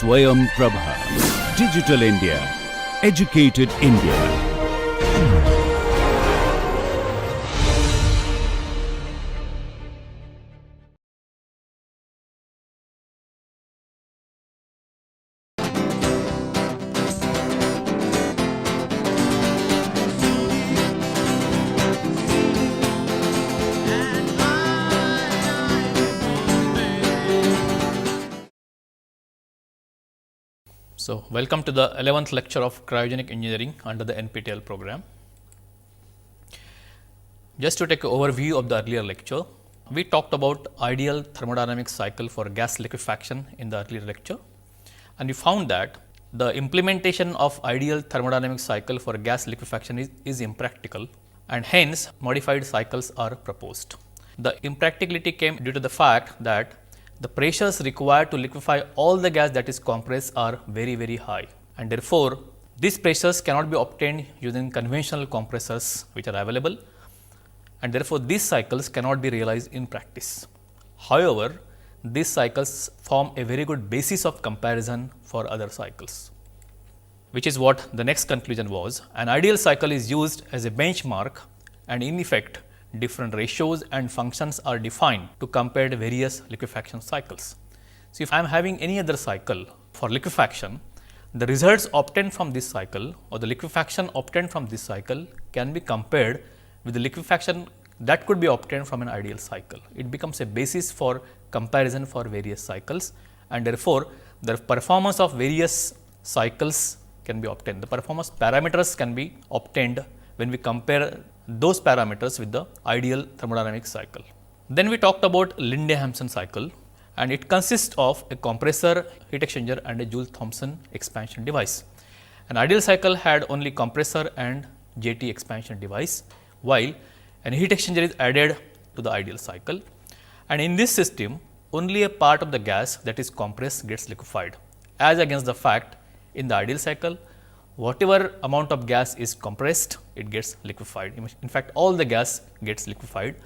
Swayam Prabha. Digital India. Educated India. So, welcome to the 11th lecture of Cryogenic Engineering under the NPTEL program. Just to take an overview of the earlier lecture, we talked about ideal thermodynamic cycle for gas liquefaction in the earlier lecture, and we found that the implementation of ideal thermodynamic cycle for gas liquefaction is impractical, and hence modified cycles are proposed. The impracticality came due to the fact that the pressures required to liquefy all the gas that is compressed are very high, and therefore, these pressures cannot be obtained using conventional compressors which are available, and therefore, these cycles cannot be realized in practice. However, these cycles form a very good basis of comparison for other cycles, which is what the next conclusion was. An ideal cycle is used as a benchmark, and in effect, different ratios and functions are defined to compare the various liquefaction cycles. So, if I am having any other cycle for liquefaction, the results obtained from this cycle or the liquefaction obtained from this cycle can be compared with the liquefaction that could be obtained from an ideal cycle. It becomes a basis for comparison for various cycles, and therefore, the performance of various cycles can be obtained. The performance parameters can be obtained when we compare those parameters with the ideal thermodynamic cycle. Then we talked about Linde-Hampson cycle, and it consists of a compressor, heat exchanger and a Joule-Thomson expansion device. An ideal cycle had only compressor and JT expansion device, while an heat exchanger is added to the ideal cycle, and in this system only a part of the gas that is compressed gets liquefied, as against the fact in the ideal cycle whatever amount of gas is compressed, it gets liquefied. In fact, all the gas gets liquefied.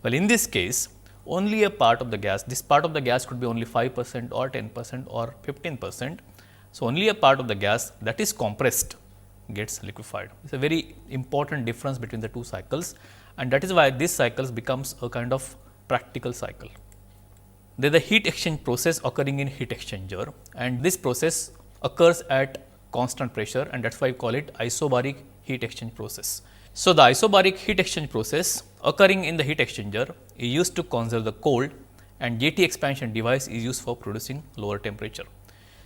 Well, in this case, only a part of the gas, this part of the gas could be only 5% or 10% or 15%. So, only a part of the gas that is compressed gets liquefied. It's a very important difference between the two cycles, and that is why this cycle becomes a kind of practical cycle. There is a heat exchange process occurring in heat exchanger, and this process occurs at constant pressure, and that is why we call it isobaric heat exchange process. So, the isobaric heat exchange process occurring in the heat exchanger is used to conserve the cold, and JT expansion device is used for producing lower temperature.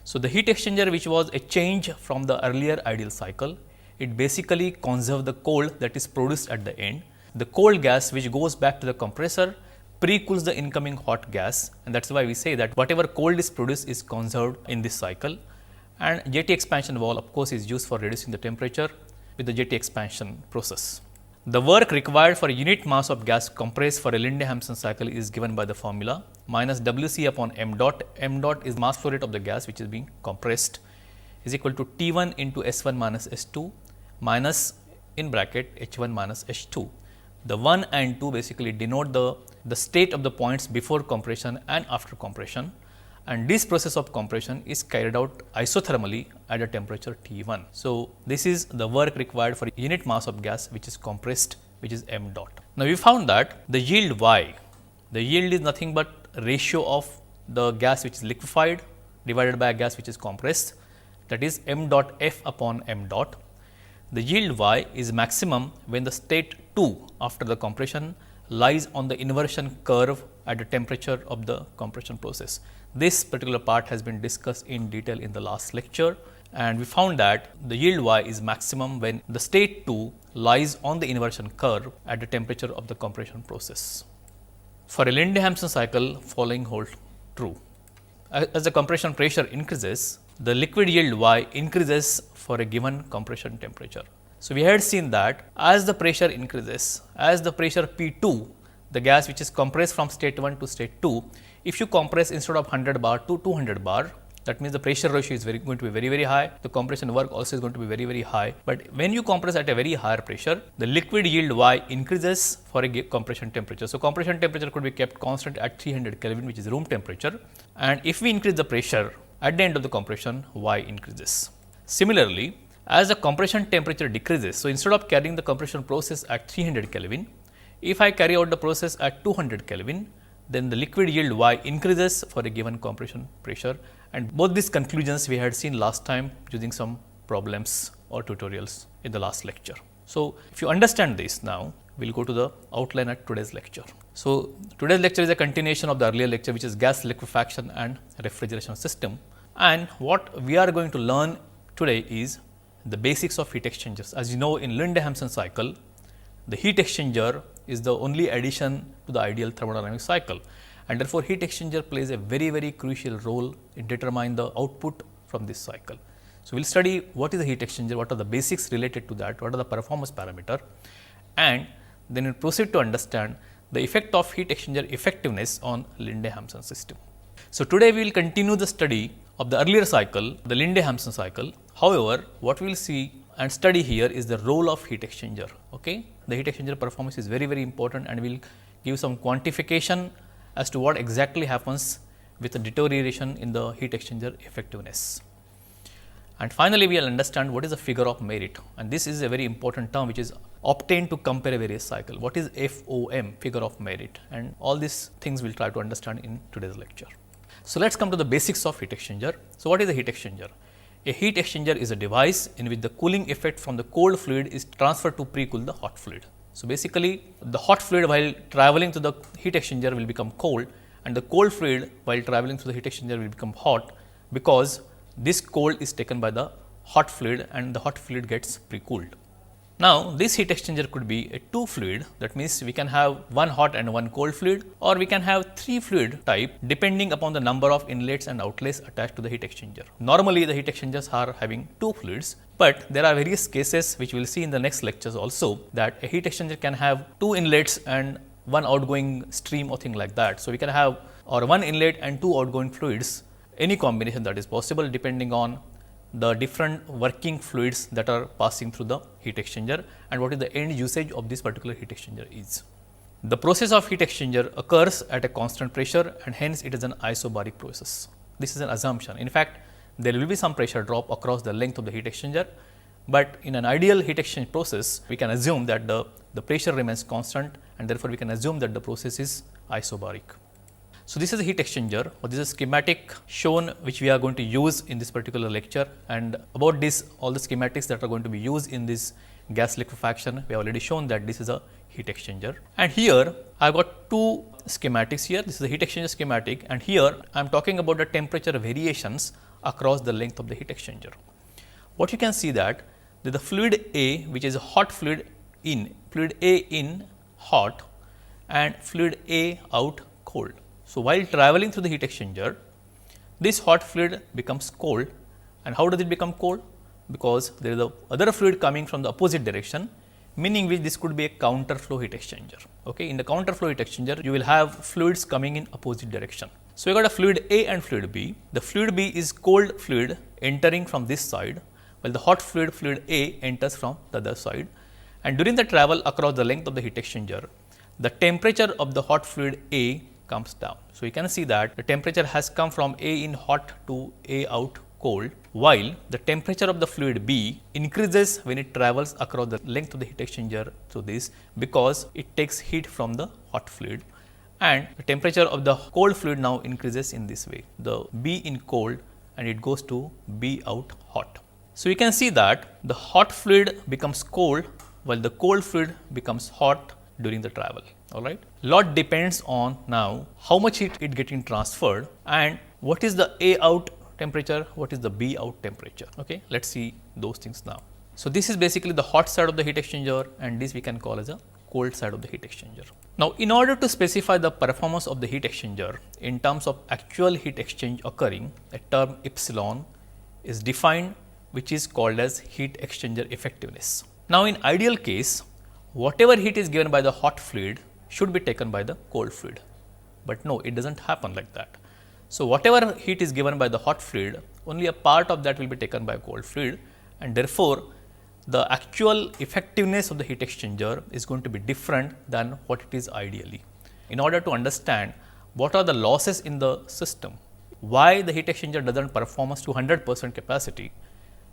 So, the heat exchanger, which was a change from the earlier ideal cycle, it basically conserves the cold that is produced at the end. The cold gas which goes back to the compressor pre-cools the incoming hot gas, and that is why we say that whatever cold is produced is conserved in this cycle. And JT expansion valve, of course, is used for reducing the temperature with the JT expansion process. The work required for a unit mass of gas compressed for a Linde-Hampson cycle is given by the formula minus Wc upon m dot. M dot is mass flow rate of the gas which is being compressed, is equal to T1 into S1 minus S2 minus in bracket H1 minus H2. The 1 and 2 basically denote the state of the points before compression and after compression, and this process of compression is carried out isothermally at a temperature T1. So, this is the work required for unit mass of gas which is compressed, which is m dot. Now, we found that the yield Y, the yield is nothing but ratio of the gas which is liquefied divided by a gas which is compressed, that is m dot F upon m dot. The yield Y is maximum when the state 2 after the compression lies on the inversion curve at the temperature of the compression process. This particular part has been discussed in detail in the last lecture, and we found that the yield Y is maximum when the state 2 lies on the inversion curve at the temperature of the compression process. For a Linde-Hampson cycle, following hold true. As the compression pressure increases, the liquid yield Y increases for a given compression temperature. So, we had seen that as the pressure increases, as the pressure P2, the gas which is compressed from state 1 to state 2, if you compress instead of 100 bar to 200 bar, that means the pressure ratio is going to be very high, the compression work also is going to be very high. But when you compress at a very higher pressure, the liquid yield Y increases for a compression temperature. So, compression temperature could be kept constant at 300 Kelvin, which is room temperature, and if we increase the pressure at the end of the compression, y increases. Similarly, as the compression temperature decreases, so instead of carrying the compression process at 300 Kelvin, if I carry out the process at 200 Kelvin, then the liquid yield y increases for a given compression pressure, and both these conclusions we had seen last time using some problems or tutorials in the last lecture. So, if you understand this now, we will go to the outline at today's lecture. So, today's lecture is a continuation of the earlier lecture, which is gas liquefaction and refrigeration system, and what we are going to learn today is the basics of heat exchangers. As you know, in Linde-Hampson cycle, the heat exchanger is the only addition to the ideal thermodynamic cycle, and therefore, heat exchanger plays a very crucial role in determining the output from this cycle. So, we will study what is a heat exchanger, what are the basics related to that, what are the performance parameter, and then we will proceed to understand the effect of heat exchanger effectiveness on Linde-Hampson system. So, today we will continue the study of the earlier cycle, the Linde-Hampson cycle. However, what we will see and study here is the role of heat exchanger. Okay? The heat exchanger performance is very important, and we will give some quantification as to what exactly happens with the deterioration in the heat exchanger effectiveness. And finally, we will understand what is the figure of merit, and this is a very important term which is obtained to compare a various cycle. What is FOM, figure of merit, and all these things we will try to understand in today's lecture. So, let us come to the basics of heat exchanger. So, what is a heat exchanger? A heat exchanger is a device in which the cooling effect from the cold fluid is transferred to pre-cool the hot fluid. So, basically the hot fluid while traveling to the heat exchanger will become cold, and the cold fluid while traveling through the heat exchanger will become hot, because this cold is taken by the hot fluid and the hot fluid gets pre-cooled. Now, this heat exchanger could be a two fluid, that means we can have one hot and one cold fluid, or we can have three fluid type depending upon the number of inlets and outlets attached to the heat exchanger. Normally, the heat exchangers are having two fluids, but there are various cases which we will see in the next lectures also, that a heat exchanger can have two inlets and one outgoing stream or thing like that. So, we can have or one inlet and two outgoing fluids, any combination that is possible depending on the different working fluids that are passing through the heat exchanger and what is the end usage of this particular heat exchanger is. The process of heat exchanger occurs at a constant pressure, and hence it is an isobaric process. This is an assumption. In fact, there will be some pressure drop across the length of the heat exchanger, but in an ideal heat exchange process, we can assume that the pressure remains constant, and therefore, we can assume that the process is isobaric. So, this is a heat exchanger, or this is a schematic shown which we are going to use in this particular lecture, and about this all the schematics that are going to be used in this gas liquefaction, we have already shown that this is a heat exchanger. And here I have got two schematics here. This is a heat exchanger schematic, and here I am talking about the temperature variations across the length of the heat exchanger. What you can see that the fluid A, which is a hot fluid in hot and fluid A out cold. So, while traveling through the heat exchanger, this hot fluid becomes cold, and how does it become cold? Because there is a other fluid coming from the opposite direction, meaning which this could be a counter flow heat exchanger. Okay. In the counter flow heat exchanger, you will have fluids coming in opposite direction. So, we got a fluid A and fluid B. The fluid B is cold fluid entering from this side, while the hot fluid A enters from the other side, and during the travel across the length of the heat exchanger, the temperature of the hot fluid A comes down. So, you can see that the temperature has come from A in hot to A out cold, while the temperature of the fluid B increases when it travels across the length of the heat exchanger through this, because it takes heat from the hot fluid, and the temperature of the cold fluid now increases in this way, the B in cold, and it goes to B out hot. So, you can see that the hot fluid becomes cold while the cold fluid becomes hot during the travel. All right. Lot depends on now how much heat it getting transferred and what is the A out temperature, what is the B out temperature. Okay. Let us see those things now. So, this is basically the hot side of the heat exchanger, and this we can call as a cold side of the heat exchanger. Now, in order to specify the performance of the heat exchanger in terms of actual heat exchange occurring, a term epsilon is defined, which is called as heat exchanger effectiveness. Now, in ideal case, whatever heat is given by the hot fluid should be taken by the cold fluid, but no, it does not happen like that. So, whatever heat is given by the hot fluid, only a part of that will be taken by cold fluid, and therefore, the actual effectiveness of the heat exchanger is going to be different than what it is ideally. In order to understand what are the losses in the system, why the heat exchanger doesn't perform us to 100% capacity,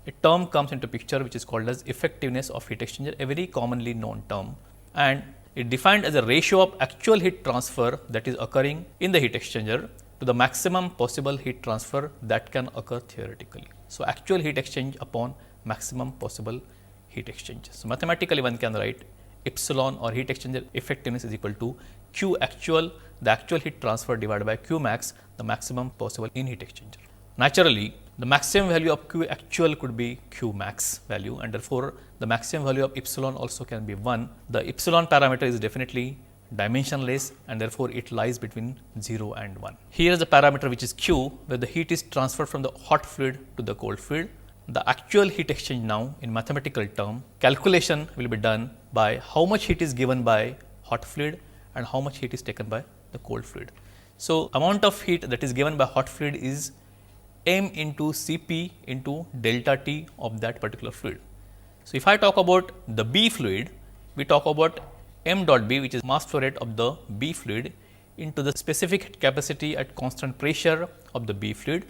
a term comes into picture which is called as effectiveness of heat exchanger, a very commonly known term, and it defined as a ratio of actual heat transfer that is occurring in the heat exchanger to the maximum possible heat transfer that can occur theoretically. So, actual heat exchange upon maximum possible heat exchange. So, mathematically one can write epsilon or heat exchanger effectiveness is equal to Q actual, the actual heat transfer divided by Q max, the maximum possible in heat exchanger. Naturally, the maximum value of Q actual could be Q max value, and therefore, the maximum value of epsilon also can be 1. The epsilon parameter is definitely dimensionless, and therefore, it lies between 0 and 1. Here is the parameter which is Q, where the heat is transferred from the hot fluid to the cold fluid. The actual heat exchange now in mathematical term, calculation will be done by how much heat is given by hot fluid and how much heat is taken by the cold fluid. So, amount of heat that is given by hot fluid is m into Cp into delta T of that particular fluid. So, if I talk about the B fluid, we talk about m dot B, which is mass flow rate of the B fluid, into the specific capacity at constant pressure of the B fluid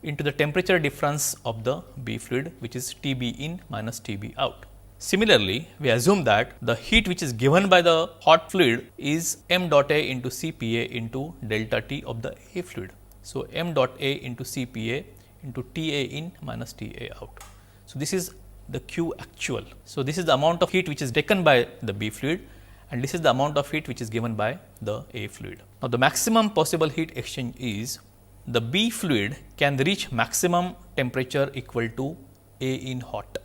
into the temperature difference of the B fluid, which is Tb in minus Tb out. Similarly, we assume that the heat which is given by the hot fluid is m dot A into Cpa into delta T of the A fluid. So, m dot A into Cpa into Ta in minus Ta out. So, this is the Q actual. So, this is the amount of heat which is taken by the B fluid, and this is the amount of heat which is given by the A fluid. Now, the maximum possible heat exchange is the B fluid can reach maximum temperature equal to A in hot.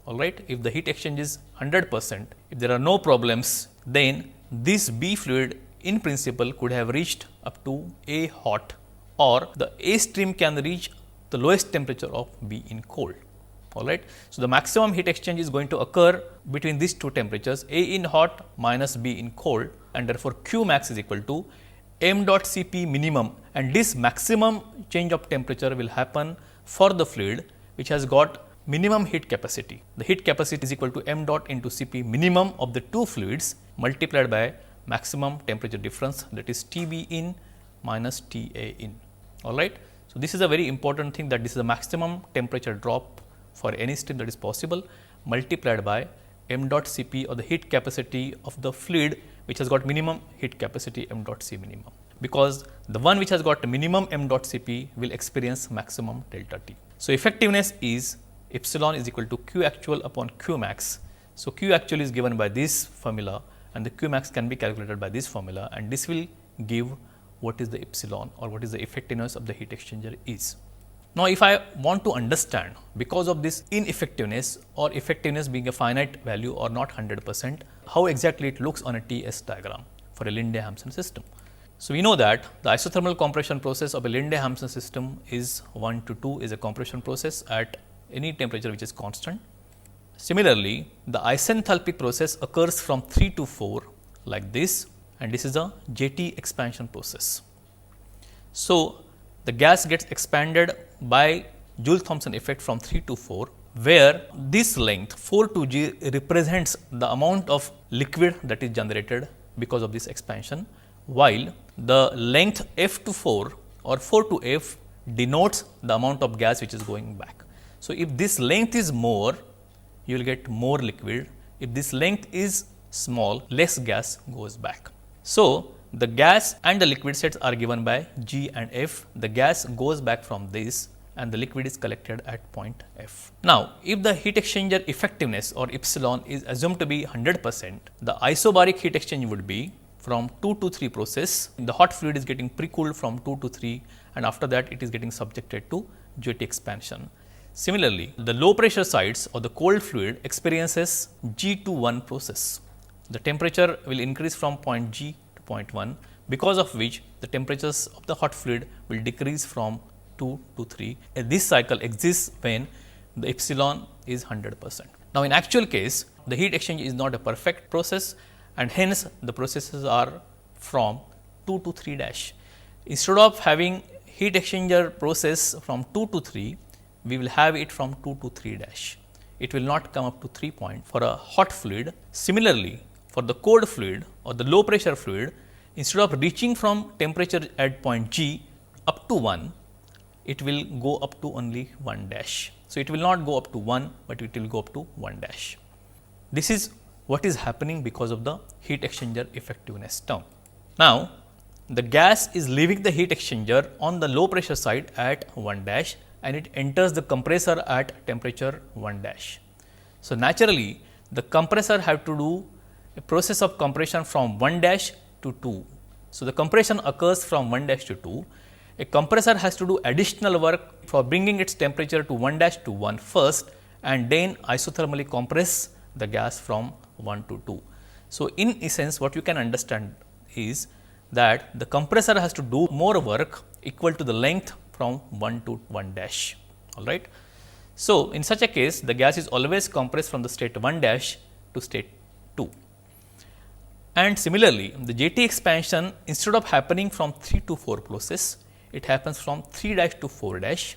Alright, if the heat exchange is 100%, if there are no problems, then this B fluid in principle could have reached up to A hot, or the A stream can reach the lowest temperature of B in cold. Alright, so the maximum heat exchange is going to occur between these two temperatures, A in hot minus B in cold, and therefore Q max is equal to m dot Cp minimum, and this maximum change of temperature will happen for the fluid which has got minimum heat capacity. The heat capacity is equal to m dot into Cp minimum of the two fluids multiplied by maximum temperature difference, that is Tb in minus Ta in. Alright. So, this is a very important thing, that this is the maximum temperature drop for any stream that is possible multiplied by m dot Cp, or the heat capacity of the fluid which has got minimum heat capacity m dot C minimum, because the one which has got minimum m dot Cp will experience maximum delta T. So, effectiveness is epsilon is equal to Q actual upon Q max. So, Q actual is given by this formula, and the Q max can be calculated by this formula, and this will give what is the epsilon, or what is the effectiveness of the heat exchanger is. Now, if I want to understand, because of this ineffectiveness or effectiveness being a finite value or not 100%, how exactly it looks on a TS diagram for a Linde-Hampson system. So, we know that the isothermal compression process of a Linde-Hampson system is 1 to 2 is a compression process at any temperature which is constant. Similarly, the isenthalpic process occurs from 3 to 4 like this, and this is a JT expansion process. So, the gas gets expanded by Joule-Thomson effect from 3 to 4, where this length 4 to G represents the amount of liquid that is generated because of this expansion, while the length F to 4 or 4 to F denotes the amount of gas which is going back. So, if this length is more, you will get more liquid. If this length is small, less gas goes back. So, the gas and the liquid sets are given by G and F. The gas goes back from this, and the liquid is collected at point F. Now, if the heat exchanger effectiveness or epsilon is assumed to be 100%, the isobaric heat exchange would be from 2 to 3 process. The hot fluid is getting pre-cooled from 2 to 3, and after that it is getting subjected to JT expansion. Similarly, the low pressure sides or the cold fluid experiences G to 1 process. The temperature will increase from point G to point 1, because of which the temperatures of the hot fluid will decrease from 2 to 3. And this cycle exists when the epsilon is 100%. Now, in actual case, the heat exchange is not a perfect process, and hence the processes are from 2 to 3 dash. Instead of having heat exchanger process from 2 to 3, we will have it from 2 to 3 dash. It will not come up to 3 point for a hot fluid. Similarly, for the cold fluid or the low pressure fluid, instead of reaching from temperature at point G up to 1, it will go up to only 1 dash. So, it will not go up to 1, but it will go up to 1 dash. This is what is happening because of the heat exchanger effectiveness term. Now, the gas is leaving the heat exchanger on the low pressure side at 1 dash and it enters the compressor at temperature 1 dash. So, naturally, the compressor have to do a process of compression from 1 dash to 2. So, the compression occurs from 1 dash to 2. A compressor has to do additional work for bringing its temperature to 1 dash to 1 first and then isothermally compress the gas from 1 to 2. So, in essence what you can understand is that the compressor has to do more work equal to the length from 1 to 1 dash, all right. So, in such a case the gas is always compressed from the state 1 dash to state 2. And similarly, the JT expansion instead of happening from 3 to 4 process, it happens from 3 dash to 4 dash.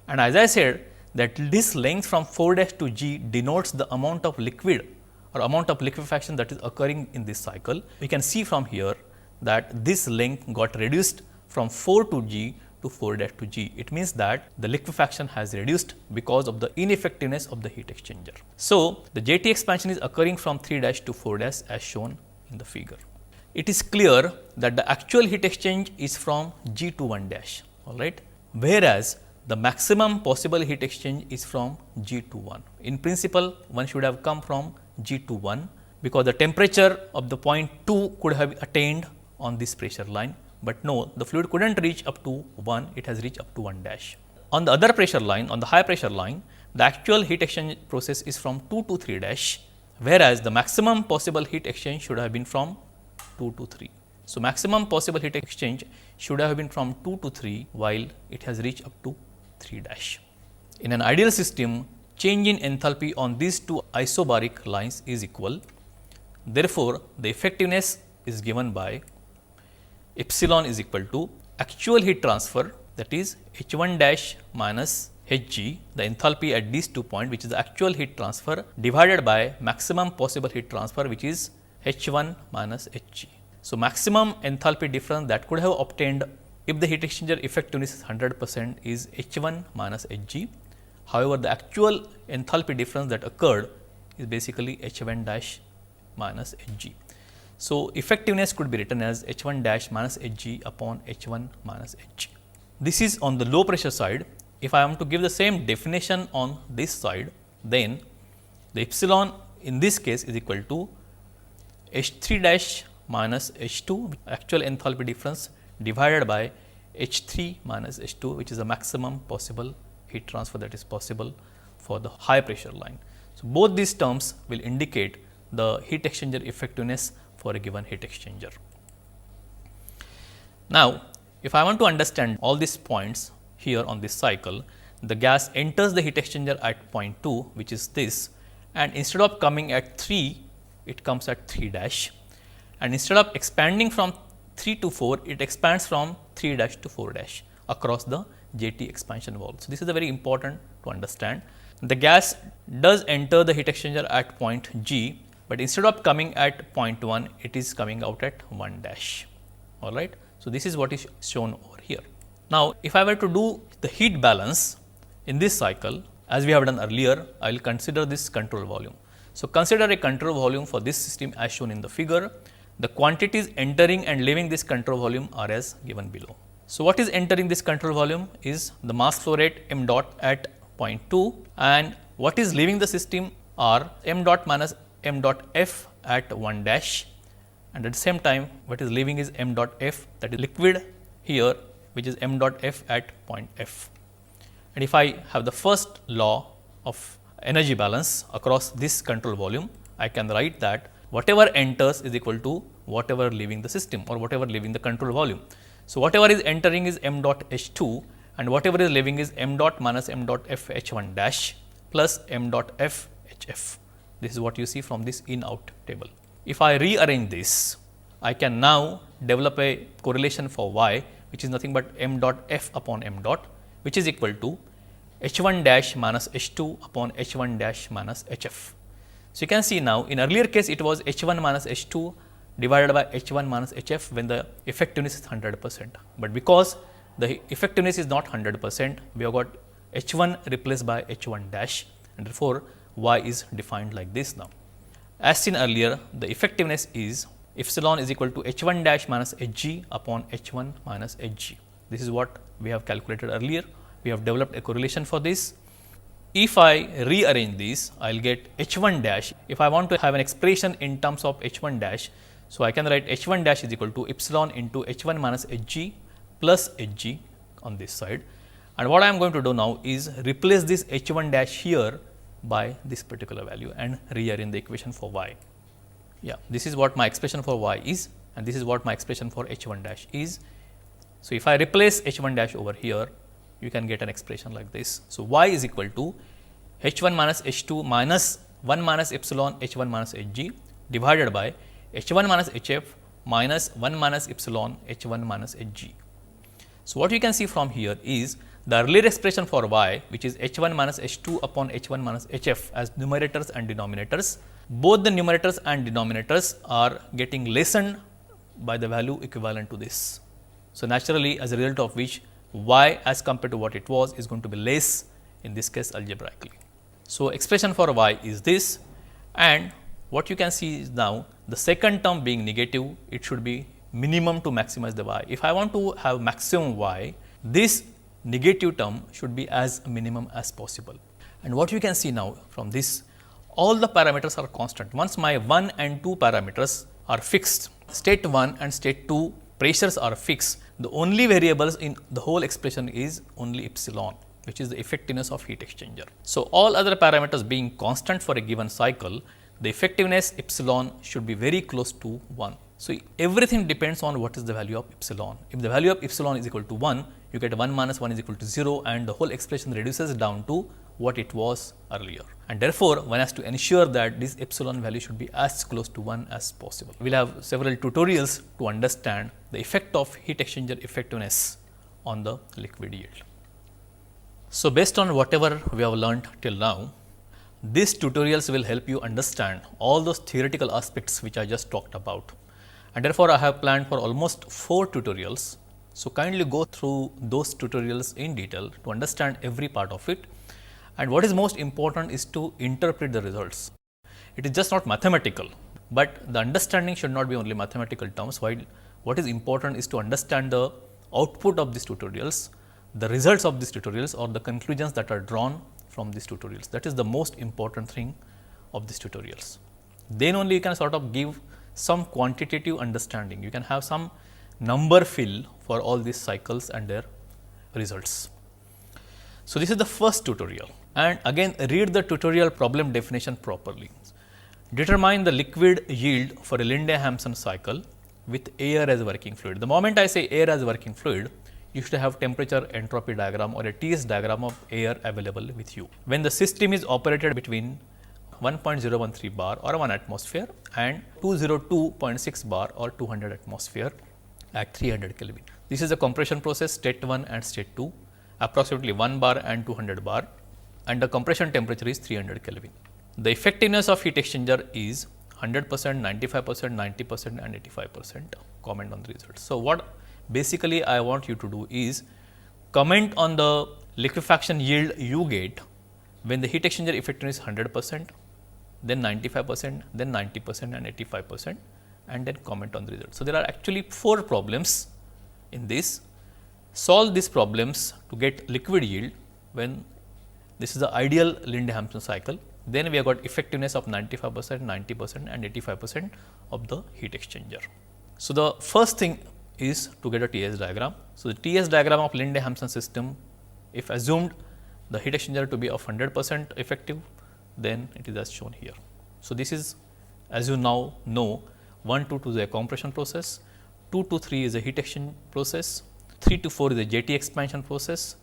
And as I said that this length from 4 dash to G denotes the amount of liquid or amount of liquefaction that is occurring in this cycle. We can see from here that this length got reduced from 4 to G to 4 dash to G. It means that the liquefaction has reduced because of the ineffectiveness of the heat exchanger. So, the JT expansion is occurring from 3 dash to 4 dash as shown in the figure. It is clear that the actual heat exchange is from G to 1 dash, all right, whereas the maximum possible heat exchange is from G to 1. In principle, one should have come from G to 1 because the temperature of the point 2 could have attained on this pressure line, but no, the fluid could not reach up to 1, it has reached up to 1 dash. On the other pressure line, on the high pressure line, the actual heat exchange process is from 2 to 3 dash, whereas the maximum possible heat exchange should have been from 2 to 3. So, maximum possible heat exchange should have been from 2 to 3 while it has reached up to 3 dash. In an ideal system, change in enthalpy on these two isobaric lines is equal. Therefore, the effectiveness is given by epsilon is equal to actual heat transfer, that is H1 dash minus Hg, the enthalpy at these 2 points, which is the actual heat transfer, divided by maximum possible heat transfer, which is H1 minus Hg. So, maximum enthalpy difference that could have obtained if the heat exchanger effectiveness is 100% is H1 minus Hg. However, the actual enthalpy difference that occurred is basically H1 dash minus Hg. So, effectiveness could be written as H1 dash minus Hg upon H1 minus Hg. This is on the low pressure side. If I am to give the same definition on this side, then the epsilon in this case is equal to H3 dash minus H2, actual enthalpy difference, divided by H3 minus H2, which is the maximum possible heat transfer that is possible for the high pressure line. So, both these terms will indicate the heat exchanger effectiveness for a given heat exchanger. Now, if I want to understand all these points here on this cycle, the gas enters the heat exchanger at point 2, which is this, and instead of coming at 3, it comes at 3 dash, and instead of expanding from 3 to 4, it expands from 3 dash to 4 dash across the JT expansion valve. So, this is a very important to understand. The gas does enter the heat exchanger at point G, but instead of coming at point 1, it is coming out at 1 dash, all right. So, this is what is shown over here. Now, if I were to do the heat balance in this cycle, as we have done earlier, I will consider this control volume. So, consider a control volume for this system as shown in the figure. The quantities entering and leaving this control volume are as given below. So, what is entering this control volume is the mass flow rate m dot at point 2, and what is leaving the system are m dot minus m dot f at 1 dash, and at the same time what is leaving is m dot f, that is liquid here, which is m dot f at point f. And if I have the first law of energy balance across this control volume, I can write that whatever enters is equal to whatever leaving the system or whatever leaving the control volume. So, whatever is entering is m dot h2 and whatever is leaving is m dot minus m dot f h1 dash plus m dot f hf. This is what you see from this in out table. If I rearrange this, I can now develop a correlation for y, which is nothing but m dot f upon m dot, which is equal to h1 dash minus h2 upon h1 dash minus hf. So, you can see now in earlier case it was h1 minus h2 divided by h1 minus hf when the effectiveness is 100%, but because the effectiveness is not 100%. We have got H1 replaced by H1 dash, and therefore Y is defined like this now. As seen earlier, the effectiveness is epsilon is equal to H1 dash minus Hg upon H1 minus Hg. This is what we have calculated earlier. We have developed a correlation for this. If I rearrange this, I will get H1 dash. If I want to have an expression in terms of H1 dash, so I can write H1 dash is equal to epsilon into H1 minus Hg plus Hg on this side. And what I am going to do now is replace this H1 dash here by this particular value and rearrange the equation for Y. Yeah, this is what my expression for Y is, and this is what my expression for H1 dash is. So, if I replace H1 dash over here, you can get an expression like this. So, Y is equal to H1 minus H2 minus 1 minus epsilon H1 minus Hg divided by H1 minus Hf minus 1 minus epsilon H1 minus Hg. So, what you can see from here is the earlier expression for Y, which is H1 minus H2 upon H1 minus Hf as numerators and denominators, both the numerators and denominators are getting lessened by the value equivalent to this. So, naturally, as a result of which Y as compared to what it was is going to be less in this case algebraically. So, expression for Y is this, and what you can see is now the second term being negative, it should be minimum to maximize the Y. If I want to have maximum Y, this negative term should be as minimum as possible. And what you can see now from this, all the parameters are constant. Once my 1 and 2 parameters are fixed, state 1 and state 2 pressures are fixed, the only variables in the whole expression is only epsilon, which is the effectiveness of heat exchanger. So, all other parameters being constant for a given cycle, the effectiveness epsilon should be very close to 1. So, everything depends on what is the value of epsilon. If the value of epsilon is equal to 1, you get 1 minus 1 is equal to 0, and the whole expression reduces down to what it was earlier. And therefore, one has to ensure that this epsilon value should be as close to 1 as possible. We will have several tutorials to understand the effect of heat exchanger effectiveness on the liquid yield. So, based on whatever we have learnt till now, these tutorials will help you understand all those theoretical aspects which I just talked about. And therefore, I have planned for almost 4 tutorials. So, kindly go through those tutorials in detail to understand every part of it. And what is most important is to interpret the results. It is just not mathematical, but the understanding should not be only mathematical terms, while what is important is to understand the output of these tutorials, the results of these tutorials, or the conclusions that are drawn from these tutorials. That is the most important thing of these tutorials. Then only you can sort of give some quantitative understanding. You can have some number fill for all these cycles and their results. So, this is the first tutorial, and again read the tutorial problem definition properly. Determine the liquid yield for a Linde-Hampson cycle with air as working fluid. The moment I say air as working fluid, you should have temperature entropy diagram or a TS diagram of air available with you. When the system is operated between 1.013 bar or 1 atmosphere and 202.6 bar or 200 atmosphere at 300 Kelvin. This is a compression process, state 1 and state 2, approximately 1 bar and 200 bar, and the compression temperature is 300 Kelvin. The effectiveness of heat exchanger is 100%, 95%, 90% and 85%. Comment on the results. So, what basically I want you to do is comment on the liquefaction yield you get when the heat exchanger effectiveness is 100%, then 95%, then 90% and 85%, and then comment on the results. So, there are actually 4 problems in this. Solve these problems to get liquid yield when this is the ideal Linde-Hampson cycle. Then we have got effectiveness of 95%, 90% and 85% of the heat exchanger. So, the first thing is to get a TS diagram. So, the TS diagram of Linde-Hampson system, if assumed the heat exchanger to be of 100% effective, then it is as shown here. So, this is, as you now know, 1 to 2 is a compression process, 2 to 3 is a heat exchange process, 3 to 4 is a JT expansion process,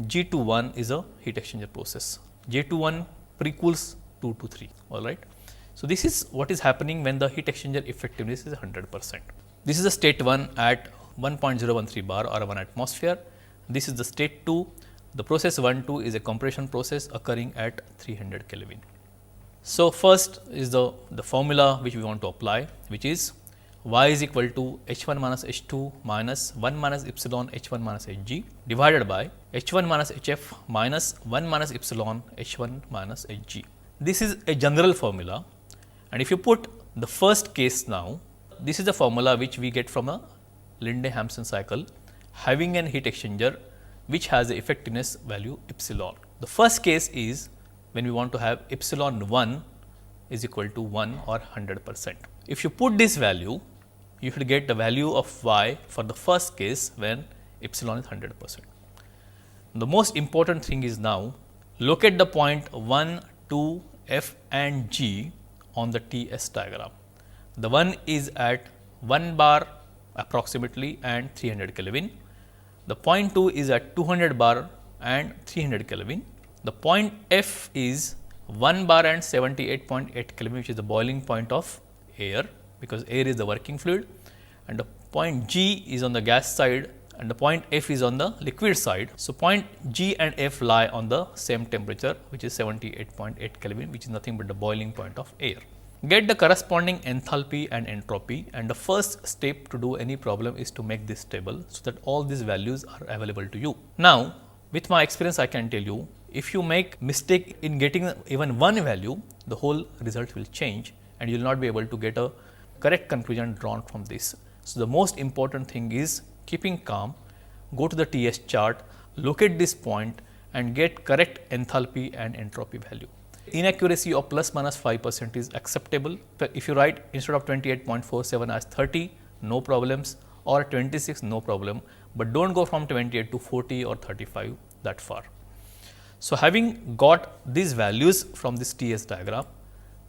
G to 1 is a heat exchanger process. J to 1 precools 2 to 3, all right. So, this is what is happening when the heat exchanger effectiveness is 100%. This is the state 1 at 1.013 bar or 1 atmosphere. This is the state 2. The process 1-2 is a compression process occurring at 300 Kelvin. So, first is the formula which we want to apply, which is y is equal to h1 minus h2 minus 1 minus epsilon h1 minus hg divided by h1 minus hf minus 1 minus epsilon h1 minus hg. This is a general formula, and if you put the first case now, this is the formula which we get from a Linde-Hampson cycle having an heat exchanger which has the effectiveness value epsilon. The first case is when we want to have epsilon 1 is equal to 1 or 100%. If you put this value, you should get the value of y for the first case when epsilon is 100%. The most important thing is now locate the point 1, 2, f and g on the TS diagram. The one is at 1 bar approximately and 300 Kelvin. The point 2 is at 200 bar and 300 Kelvin. The point F is 1 bar and 78.8 Kelvin, which is the boiling point of air, because air is the working fluid, and the point G is on the gas side and the point F is on the liquid side. So, point G and F lie on the same temperature, which is 78.8 Kelvin, which is nothing but the boiling point of air. Get the corresponding enthalpy and entropy, and the first step to do any problem is to make this table so that all these values are available to you. Now, with my experience I can tell you, if you make mistake in getting even one value, the whole result will change and you will not be able to get a correct conclusion drawn from this. So, the most important thing is keeping calm, go to the TS chart, locate this point and get correct enthalpy and entropy value. Inaccuracy of plus minus 5% is acceptable. If you write instead of 28.47 as 30, no problems, or 26, no problem, but do not go from 28 to 40 or 35 that far. So, having got these values from this TS diagram,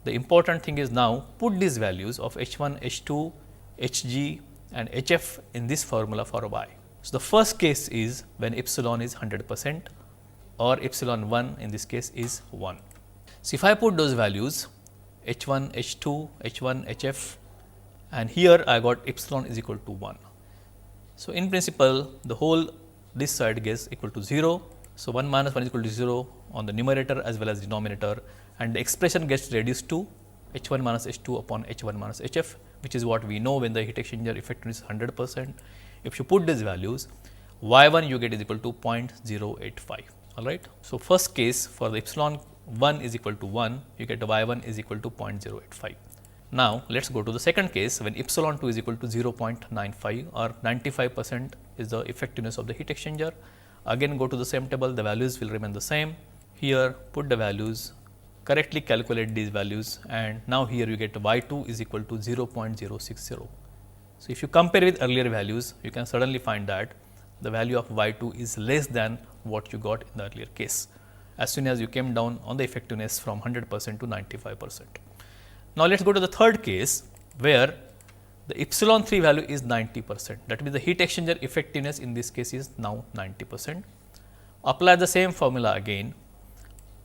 the important thing is now put these values of H1, H2, Hg and Hf in this formula for y. So, the first case is when epsilon is 100% or epsilon 1 in this case is 1. So, if I put those values H1, H2, H1, Hf, and here I got epsilon is equal to 1. So, in principle the whole this side gets equal to 0. So, 1 minus 1 is equal to 0 on the numerator as well as denominator, and the expression gets reduced to H1 minus H2 upon H1 minus Hf, which is what we know when the heat exchanger effectiveness is 100%. If you put these values, y1 you get is equal to 0.085. All right. So, first case for the epsilon 1 is equal to 1, you get y1 is equal to 0.085. Now, let us go to the second case when epsilon 2 is equal to 0.95 or 95% is the effectiveness of the heat exchanger. Again go to the same table, the values will remain the same. Here put the values, correctly calculate these values, and now here you get y2 is equal to 0.060. So, if you compare with earlier values, you can suddenly find that the value of y2 is less than what you got in the earlier case, as soon as you came down on the effectiveness from 100% to 95%. Now, let us go to the third case where the epsilon 3 value is 90%. That means, the heat exchanger effectiveness in this case is now 90%. Apply the same formula again,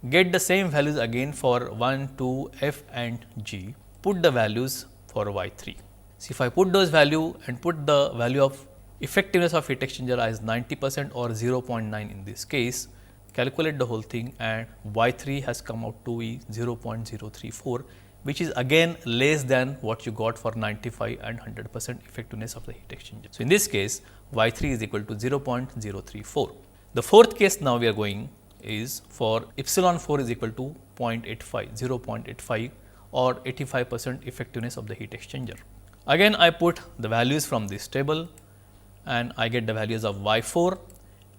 get the same values again for 1, 2, f and g, put the values for y3. So, if I put those value and put the value of effectiveness of heat exchanger as 90% or 0.9 in this case, calculate the whole thing, and y3 has come out to be 0.034, which is again less than what you got for 95 and 100% effectiveness of the heat exchanger. So, in this case y3 is equal to 0.034. The fourth case now we are going is for epsilon 4 is equal to 0.85, 0.85 or 85% effectiveness of the heat exchanger. Again I put the values from this table and I get the values of y4,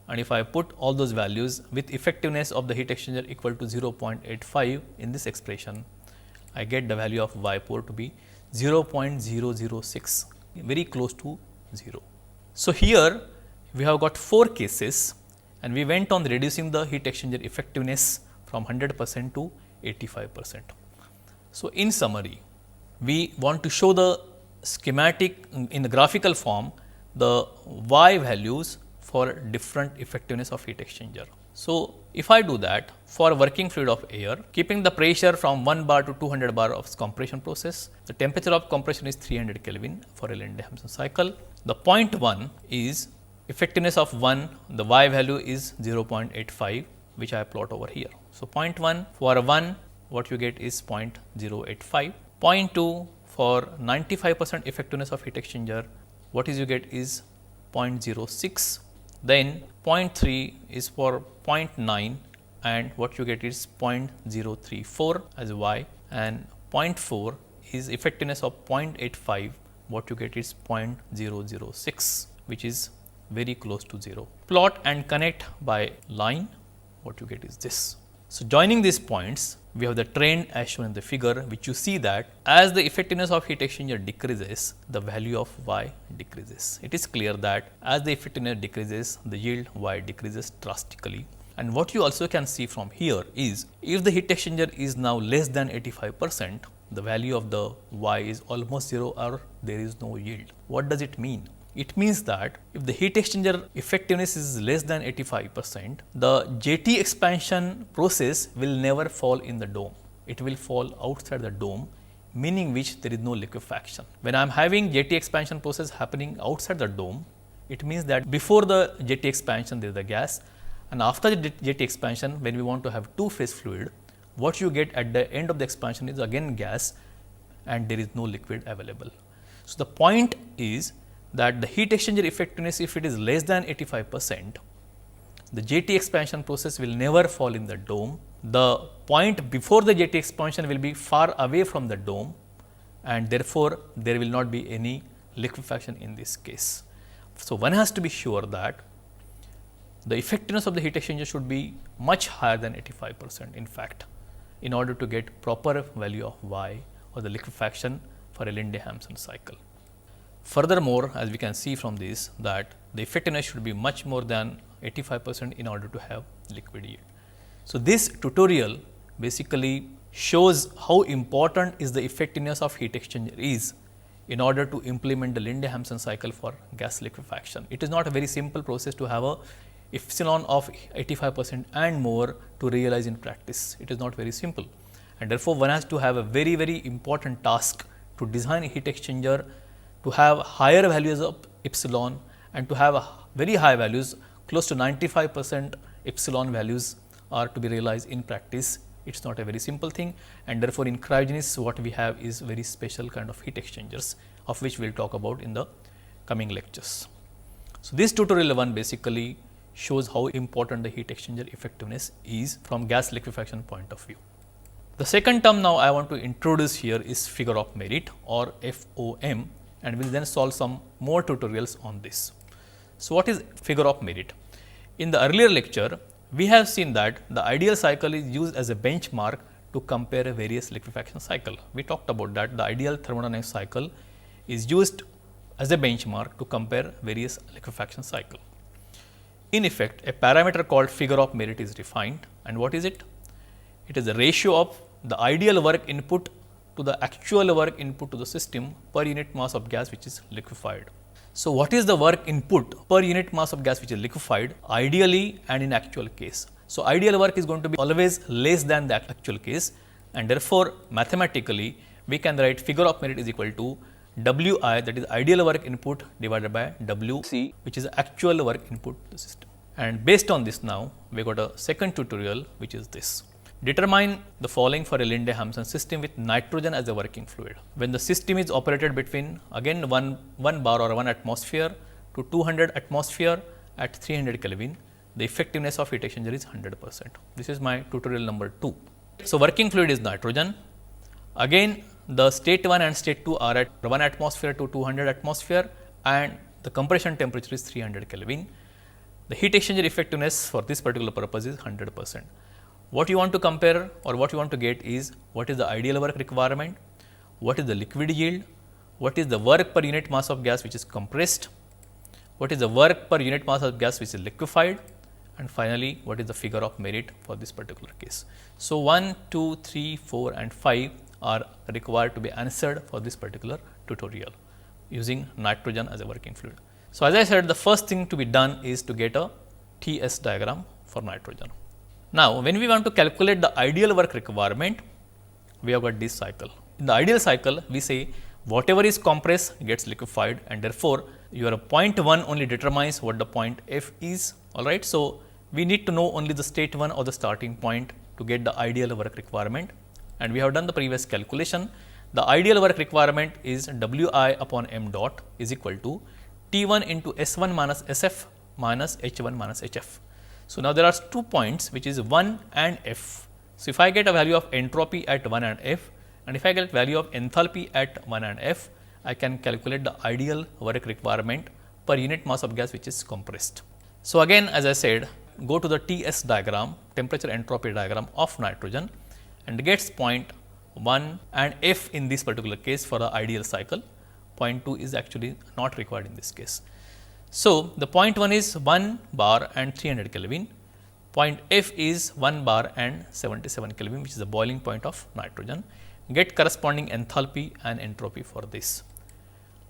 and if I put all those values with effectiveness of the heat exchanger equal to 0.85 in this expression, I get the value of y4 to be 0.006, very close to 0. So, here we have got 4 cases and we went on reducing the heat exchanger effectiveness from 100% to 85%. So, in summary, we want to show the schematic in the graphical form the y values for different effectiveness of heat exchanger. So, if I do that for working fluid of air, keeping the pressure from 1 bar to 200 bar of compression process, the temperature of compression is 300 Kelvin for a Linde-Hampson cycle. The point 1 is effectiveness of 1, the y value is 0.85, which I plot over here. So, point 1 for 1 what you get is 0.085, point 2 for 95% effectiveness of heat exchanger, what is you get is 0.06, then 0.3 is for 0.9 and what you get is 0.034 as y, and 0.4 is effectiveness of 0.85, what you get is 0.006, which is very close to 0. Plot and connect by line, what you get is this. So, joining these points, we have the trend as shown in the figure, which you see that as the effectiveness of heat exchanger decreases, the value of y decreases. It is clear that as the effectiveness decreases, the yield y decreases drastically. And what you also can see from here is, if the heat exchanger is now less than 85%, the value of the y is almost 0 or there is no yield. What does it mean? It means that if the heat exchanger effectiveness is less than 85%, the JT expansion process will never fall in the dome. It will fall outside the dome, meaning which there is no liquefaction. When I am having JT expansion process happening outside the dome, it means that before the JT expansion there is the gas, and after the JT expansion, when we want to have two-phase fluid, what you get at the end of the expansion is again gas and there is no liquid available. So, the point is that the heat exchanger effectiveness, if it is less than 85%, the JT expansion process will never fall in the dome. The point before the JT expansion will be far away from the dome and therefore, there will not be any liquefaction in this case. So, one has to be sure that the effectiveness of the heat exchanger should be much higher than 85% in fact, in order to get proper value of y or the liquefaction for a Linde-Hampson cycle. Furthermore, as we can see from this, that the effectiveness should be much more than 85% in order to have liquid yield. So, this tutorial basically shows how important is the effectiveness of heat exchanger is in order to implement the Linde-Hampson cycle for gas liquefaction. It is not a very simple process to have a epsilon of 85% and more to realize in practice. It is not very simple, and therefore, one has to have a very important task to design a heat exchanger to have higher values of epsilon and to have very high values, close to 95% epsilon values are to be realized in practice. It is not a very simple thing, and therefore, in cryogenics what we have is very special kind of heat exchangers, of which we will talk about in the coming lectures. So, this tutorial 1 basically shows how important the heat exchanger effectiveness is from gas liquefaction point of view. The second term now I want to introduce here is figure of merit or FOM, and we will then solve some more tutorials on this. So, what is figure of merit? In the earlier lecture, we have seen that the ideal cycle is used as a benchmark to compare various liquefaction cycle. We talked about that the ideal thermodynamic cycle is used as a benchmark to compare various liquefaction cycle. In effect, a parameter called figure of merit is defined, and what is it? It is the ratio of the ideal work input to the actual work input to the system per unit mass of gas which is liquefied. So, what is the work input per unit mass of gas which is liquefied ideally and in actual case? So, ideal work is going to be always less than the actual case, and therefore, mathematically we can write figure of merit is equal to Wi, that is ideal work input, divided by Wc, which is actual work input to the system. And based on this now, we got a second tutorial which is this. Determine the following for a Linde-Hampson system with nitrogen as a working fluid. When the system is operated between again 1 bar or 1 atmosphere to 200 atmosphere at 300 Kelvin, the effectiveness of heat exchanger is 100%. This is my tutorial number 2. So, working fluid is nitrogen. Again, the state 1 and state 2 are at 1 atmosphere to 200 atmosphere and the compression temperature is 300 Kelvin. The heat exchanger effectiveness for this particular purpose is 100%. What you want to compare or what you want to get is what is the ideal work requirement, what is the liquid yield, what is the work per unit mass of gas which is compressed, what is the work per unit mass of gas which is liquefied, and finally, what is the figure of merit for this particular case. So, 1, 2, 3, 4 and 5 are required to be answered for this particular tutorial using nitrogen as a working fluid. So, as I said, the first thing to be done is to get a TS diagram for nitrogen. Now, when we want to calculate the ideal work requirement, we have got this cycle. In the ideal cycle, we say whatever is compressed gets liquefied, and therefore, your point 1 only determines what the point F is, alright. So, we need to know only the state 1 or the starting point to get the ideal work requirement, and we have done the previous calculation the ideal work requirement is Wi upon m dot is equal to T1 into S1 minus SF minus H1 minus HF. So, now there are 2 points which is 1 and F. So, if I get a value of entropy at 1 and F, and if I get value of enthalpy at 1 and F, I can calculate the ideal work requirement per unit mass of gas which is compressed. So, again as I said, go to the TS diagram, temperature entropy diagram of nitrogen, and gets point 1 and F in this particular case for the ideal cycle. Point 2 is actually not required in this case. So, the point 1 is 1 bar and 300 Kelvin, point F is 1 bar and 77 Kelvin, which is the boiling point of nitrogen. Get corresponding enthalpy and entropy for this.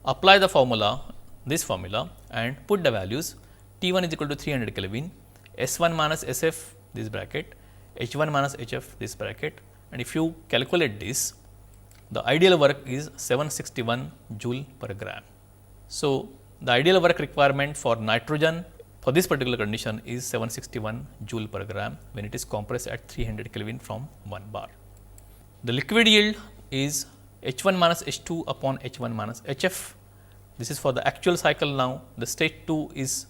Apply the formula, this formula, and put the values. T1 is equal to 300 Kelvin, S1 minus SF this bracket, H1 minus HF this bracket, and if you calculate this, the ideal work is 761 joule per gram. So, the ideal work requirement for nitrogen for this particular condition is 761 joule per gram when it is compressed at 300 Kelvin from 1 bar. The liquid yield is H1 minus H2 upon H1 minus HF. This is for the actual cycle now. The state 2 is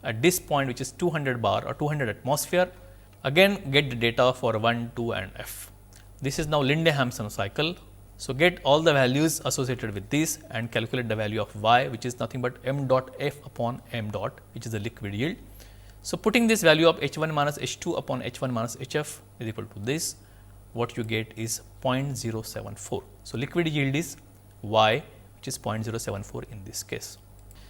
at this point, which is 200 bar or 200 atmosphere. Again get the data for 1, 2 and F. This is now Linde-Hampson cycle. So, get all the values associated with this and calculate the value of Y, which is nothing but m dot F upon m dot, which is the liquid yield. So, putting this value of H1 minus H2 upon H1 minus HF is equal to this, what you get is 0.074. So, liquid yield is Y, which is 0.074 in this case.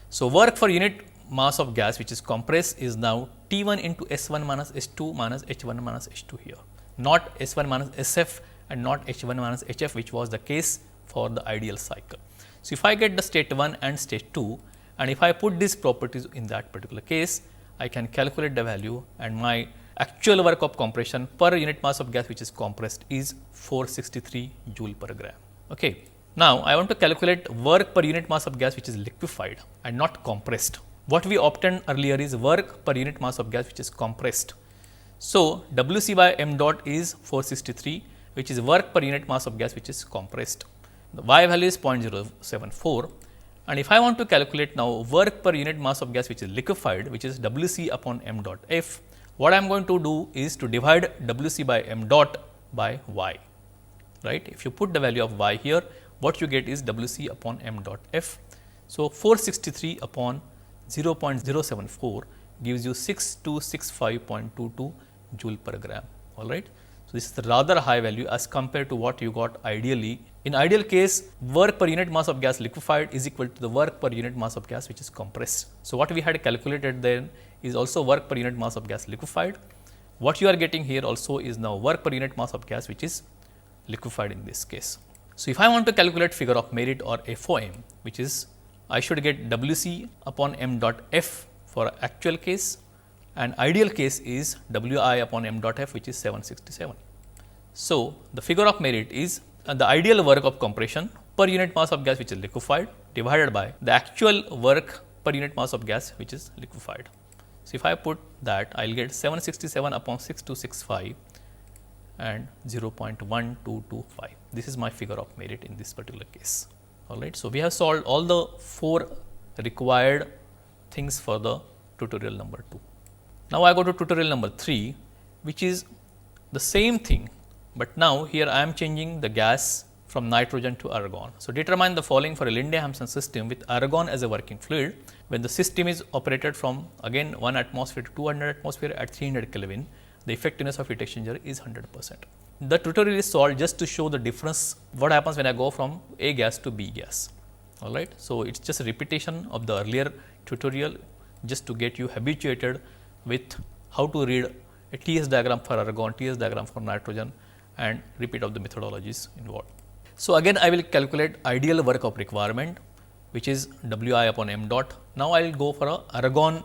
So, work for unit mass of gas which is compressed is now T1 into S1 minus S2 minus H1 minus H2 here, not S1 minus SF and not H1 minus HF, which was the case for the ideal cycle. So, if I get the state 1 and state 2, and if I put these properties in that particular case, I can calculate the value, and my actual work of compression per unit mass of gas which is compressed is 463 joule per gram. Okay. Now, I want to calculate work per unit mass of gas which is liquefied and not compressed. What we obtained earlier is work per unit mass of gas which is compressed. So, Wc by m dot is 463, which is work per unit mass of gas which is compressed. The Y value is 0.074, and if I want to calculate now work per unit mass of gas which is liquefied, which is Wc upon m dot F, what I am going to do is to divide Wc by m dot by Y, right. If you put the value of Y here, what you get is Wc upon m dot F. So, 463 upon 0.074 gives you 6265.22 joule per gram, all right. So, this is a rather high value as compared to what you got ideally. In ideal case, work per unit mass of gas liquefied is equal to the work per unit mass of gas which is compressed. So, what we had calculated then is also work per unit mass of gas liquefied. What you are getting here also is now work per unit mass of gas which is liquefied in this case. So, if I want to calculate figure of merit or FOM, which is I should get Wc upon m dot F for actual case, and ideal case is Wi upon m dot F, which is 767. So, the figure of merit is the ideal work of compression per unit mass of gas which is liquefied divided by the actual work per unit mass of gas which is liquefied. So, if I put that, I will get 767 upon 6265 and 0.1225. This is my figure of merit in this particular case. All right. So, we have solved all the 4 required things for the tutorial number 2. Now, I go to tutorial number 3, which is the same thing, but now here I am changing the gas from nitrogen to argon. So, determine the following for a Linde-Hampson system with argon as a working fluid when the system is operated from again 1 atmosphere to 200 atmosphere at 300 Kelvin. The effectiveness of heat exchanger is 100%. The tutorial is solved just to show the difference what happens when I go from A gas to B gas. All right. So, it is just a repetition of the earlier tutorial just to get you habituated with how to read a TS diagram for argon, TS diagram for nitrogen, and repeat of the methodologies involved. So, again I will calculate ideal work of requirement, which is Wi upon m dot. Now, I will go for a argon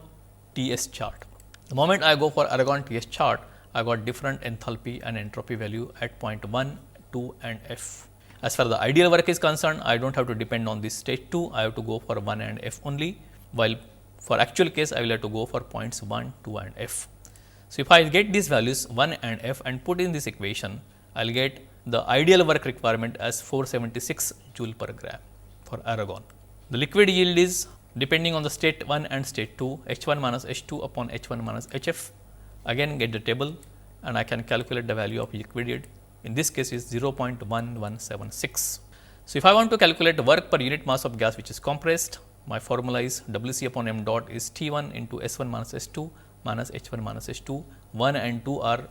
TS chart. The moment I go for argon TS chart, I got different enthalpy and entropy value at point 1, 2 and F. As far as the ideal work is concerned, I do not have to depend on this state 2, I have to go for 1 and F only, while for actual case I will have to go for points 1, 2 and F. So, if I get these values 1 and F and put in this equation, I will get the ideal work requirement as 476 joule per gram for argon. The liquid yield is depending on the state 1 and state 2, H1 minus H2 upon H1 minus HF. Again get the table and I can calculate the value of liquid yield. In this case is 0.1176. So, if I want to calculate the work per unit mass of gas which is compressed, my formula is WC upon m dot is T1 into S1 minus S2 minus H1 minus H2. 1 and 2 are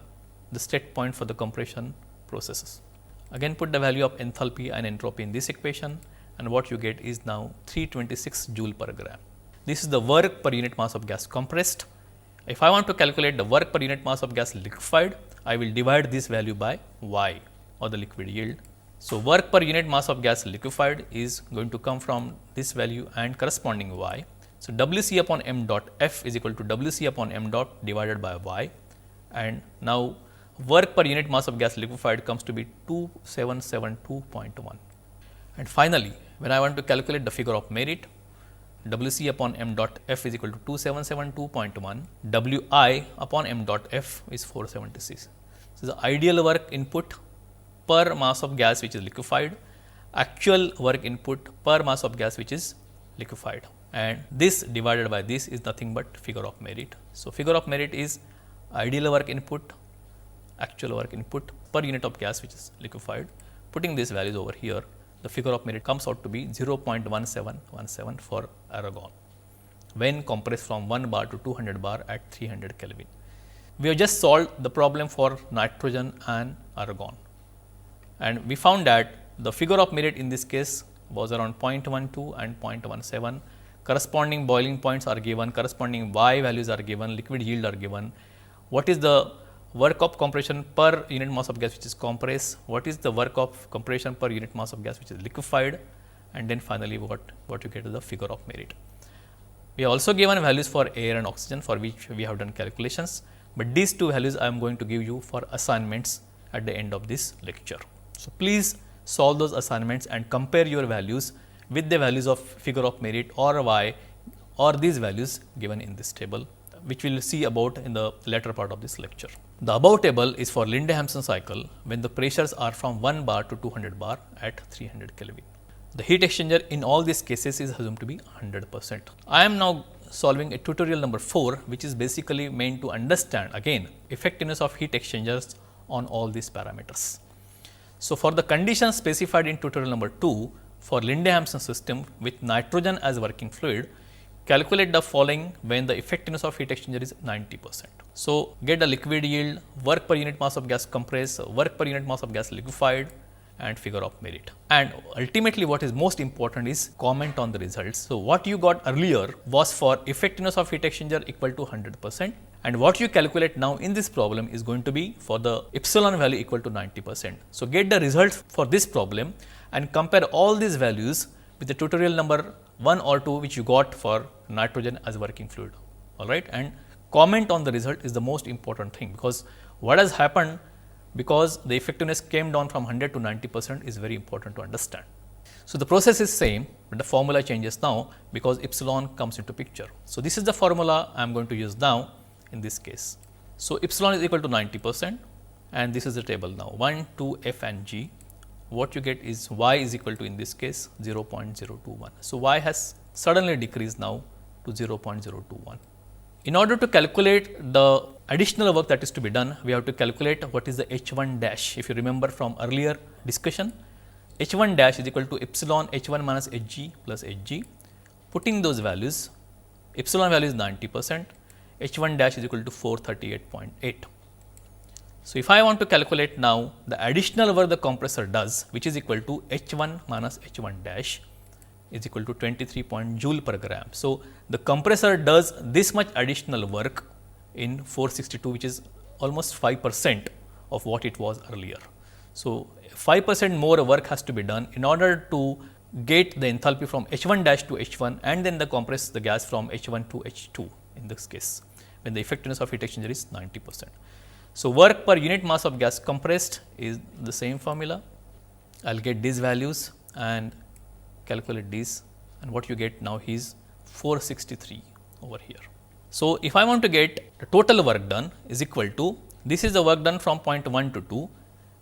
the state point for the compression processes. Again put the value of enthalpy and entropy in this equation, and what you get is now 326 joule per gram. This is the work per unit mass of gas compressed. If I want to calculate the work per unit mass of gas liquefied, I will divide this value by Y, or the liquid yield. So, work per unit mass of gas liquefied is going to come from this value and corresponding Y. So, WC upon m dot F is equal to WC upon m dot divided by Y, and now work per unit mass of gas liquefied comes to be 2772.1. And finally, when I want to calculate the figure of merit, WC upon m dot F is equal to 2772.1, Wi upon m dot F is 476. So, the ideal work input per mass of gas which is liquefied, actual work input per mass of gas which is liquefied, and this divided by this is nothing but figure of merit. So, figure of merit is ideal work input, actual work input per unit of gas which is liquefied. Putting these values over here, the figure of merit comes out to be 0.1717 for argon when compressed from 1 bar to 200 bar at 300 Kelvin. We have just solved the problem for nitrogen and argon, and we found that the figure of merit in this case was around 0.12 and 0.17. Corresponding boiling points are given, corresponding Y values are given, liquid yield are given. What is the work of compression per unit mass of gas which is compressed, what is the work of compression per unit mass of gas which is liquefied, and then finally what you get is the figure of merit. We have also given values for air and oxygen for which we have done calculations, but these two values I am going to give you for assignments at the end of this lecture. So, please solve those assignments and compare your values with the values of figure of merit or Y or these values given in this table, which we will see about in the later part of this lecture. The above table is for Linde-Hampson cycle when the pressures are from 1 bar to 200 bar at 300 Kelvin. The heat exchanger in all these cases is assumed to be 100%. I am now solving a tutorial number 4, which is basically meant to understand again effectiveness of heat exchangers on all these parameters. So, for the conditions specified in tutorial number 2 for Linde-Hampson system with nitrogen as working fluid, calculate the following when the effectiveness of heat exchanger is 90%. So, get the liquid yield, work per unit mass of gas compressed, work per unit mass of gas liquefied, and figure of merit. And ultimately what is most important is comment on the results. So, what you got earlier was for effectiveness of heat exchanger equal to 100%, and what you calculate now in this problem is going to be for the epsilon value equal to 90%. So, get the results for this problem and compare all these values with the tutorial number 1 or 2 which you got for nitrogen as working fluid, alright, and comment on the result is the most important thing, because what has happened because the effectiveness came down from 100 to 90% is very important to understand. So, the process is same, but the formula changes now because epsilon comes into picture. So, this is the formula I am going to use now in this case. So, epsilon is equal to 90% and this is the table now 1, 2, F and G. What you get is Y is equal to in this case 0.021. So, Y has suddenly decreased now to 0.021. In order to calculate the additional work that is to be done, we have to calculate what is the H1 dash. If you remember from earlier discussion, H1 dash is equal to epsilon H1 minus Hg plus Hg. Putting those values, epsilon value is 90%, H1 dash is equal to 438.8. So, if I want to calculate now the additional work the compressor does, which is equal to H1 minus H1 dash is equal to 23 joule per gram. So, the compressor does this much additional work in 462, which is almost 5% of what it was earlier. So, 5% more work has to be done in order to get the enthalpy from H1 dash to H1 and then compress the gas from H1 to H2 in this case, when the effectiveness of heat exchanger is 90%. So, work per unit mass of gas compressed is the same formula. I will get these values and calculate these, and what you get now is 463 over here. So, if I want to get the total work done is equal to, this is the work done from point 1 to 2,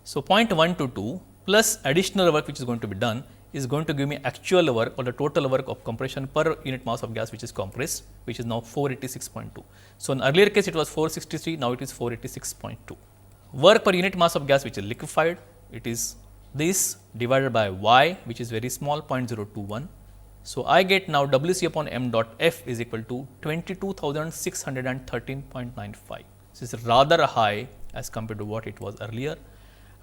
So, 0.122 plus additional work which is going to be done is going to give me actual work or the total work of compression per unit mass of gas which is compressed, which is now 486.2. So, in earlier case it was 463, now it is 486.2. Work per unit mass of gas which is liquefied, it is this divided by Y, which is very small, 0.021. So, I get now Wc upon m dot f is equal to 22,613.95. This is rather high as compared to what it was earlier,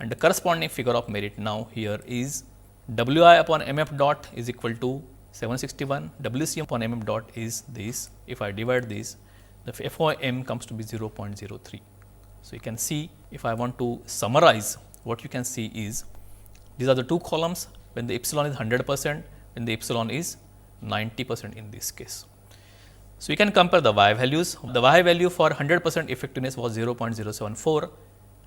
and the corresponding figure of merit now here is Wi upon mf dot is equal to 761, Wc upon mm dot is this. If I divide this, the FOM comes to be 0.03. So, you can see, if I want to summarize, what you can see is these are the two columns when the epsilon is 100%, when the epsilon is 90% in this case. So, you can compare the Y values. The Y value for 100% effectiveness was 0.074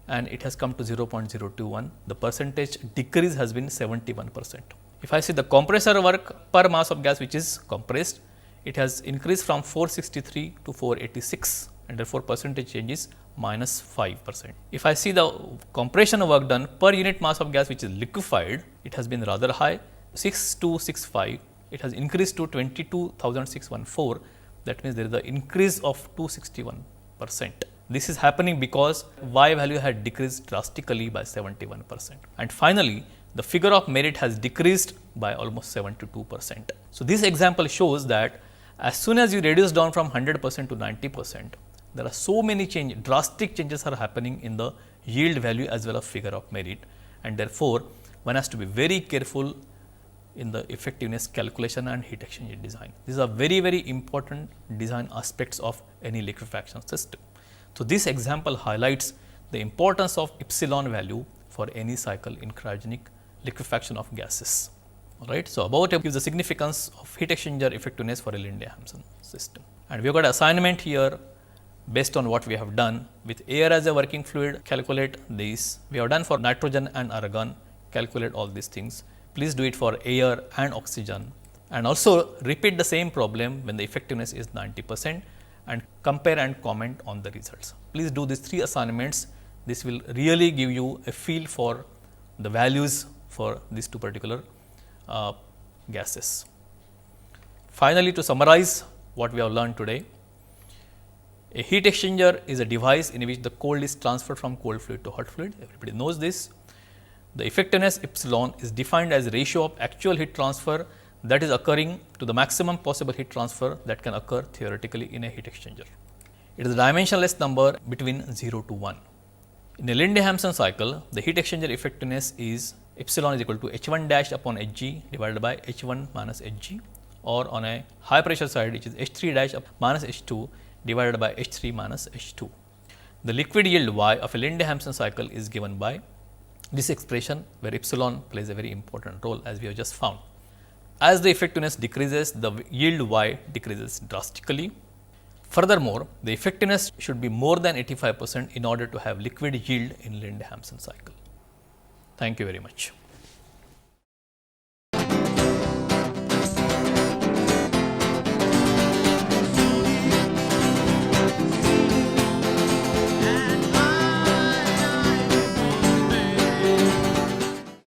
and it has come to 0.021. The percentage decrease has been 71%. If I see the compressor work per mass of gas which is compressed, it has increased from 463 to 486 and therefore percentage change is minus 5%. If I see the compression work done per unit mass of gas which is liquefied, it has been rather high, 6265, it has increased to 22,614. That means there is an increase of 261%. This is happening because Y value had decreased drastically by 71%. And finally, the figure of merit has decreased by almost 72%. So, this example shows that as soon as you reduce down from 100% to 90%, there are so many drastic changes are happening in the yield value as well as figure of merit, and therefore, one has to be very careful in the effectiveness calculation and heat exchanger design. These are very, very important design aspects of any liquefaction system. So, this example highlights the importance of epsilon value for any cycle in cryogenic liquefaction of gases. All right. So, above it gives the significance of heat exchanger effectiveness for a Linde-Hampson system. And we have got assignment here based on what we have done with air as a working fluid, calculate this. We have done for nitrogen and argon, calculate all these things. Please do it for air and oxygen, and also repeat the same problem when the effectiveness is 90% and compare and comment on the results. Please do these 3 assignments. This will really give you a feel for the values for these 2 particular gases. Finally, to summarize what we have learned today, a heat exchanger is a device in which the cold is transferred from cold fluid to hot fluid. Everybody knows this. The effectiveness epsilon is defined as ratio of actual heat transfer that is occurring to the maximum possible heat transfer that can occur theoretically in a heat exchanger. It is a dimensionless number between 0 to 1. In a Linde-Hampson cycle, the heat exchanger effectiveness is epsilon is equal to H1 dash upon Hg divided by H1 minus Hg, or on a high pressure side which is H3 dash minus H2 divided by H3 minus H2. The liquid yield Y of a Linde-Hampson cycle is given by this expression where epsilon plays a very important role, as we have just found. As the effectiveness decreases, the yield Y decreases drastically. Furthermore, the effectiveness should be more than 85% in order to have liquid yield in Linde-Hampson cycle. Thank you very much.